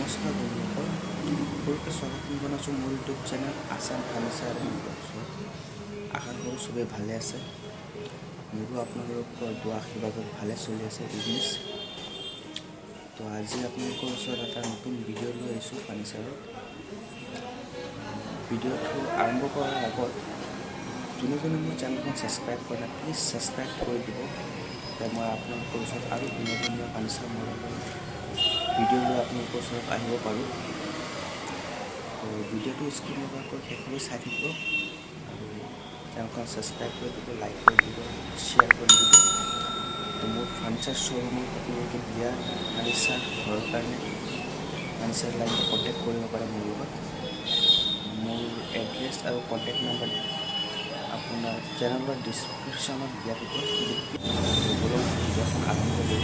নমস্কাৰ বন্ধুসকল, সৰুকৈ স্বাগতম জনাইছোঁ মোৰ YouTube channel Assam furniture and ব্লগছত। আশা কৰোঁ চবেই ভালে আছে। মোৰো আপোনালোকৰ দোৱা আশীৰ্বাদত ভালে চলি আছে বিজনেছ। তো আজি আপোনালোকৰ ওচৰত এটা নতুন ভিডিঅ' লৈ আহিছোঁ ফাৰ্নিচাৰত। ভিডিঅ'টো আৰম্ভ কৰাৰ আগত যোনে মোৰ চেনেলখন ছাবস্ক্ৰাইব কৰা নাই, প্লিজ ছাবস্ক্ৰাইব কৰি দিব, তেতিয়া মই আপোনালোকৰ ওচৰত আৰু ধুনীয়া ফাৰ্নিচাৰ মডেলৰ ভিডিঅ' লৈ আপোনালোকৰ ওচৰত আহিব পাৰোঁ। তো ভিডিঅ'টো স্কিপ নকৰাকৈ শেষলৈ চাই থাকিব আৰু চেনেলখন ছাবস্ক্ৰাইব কৰি দিব, লাইক কৰি দিব, শ্বেয়াৰ কৰি দিব। তো মোৰ ফাৰ্নিচাৰ শ্ব'ৰুমত আপোনালোকে বিয়া ফাৰ্নিচাৰ ঘৰৰ কাৰণে ফাৰ্নিচাৰ লাগিলে কণ্টেক্ট কৰিব পাৰে মোৰ লগত। মোৰ এড্ৰেছ আৰু কণ্টেক্ট নাম্বাৰ আপোনাৰ চেনেলৰ ডিছক্ৰিপশ্যনত দিয়া থাকিব। ভিডিঅ'খন আৰম্ভ কৰোঁ।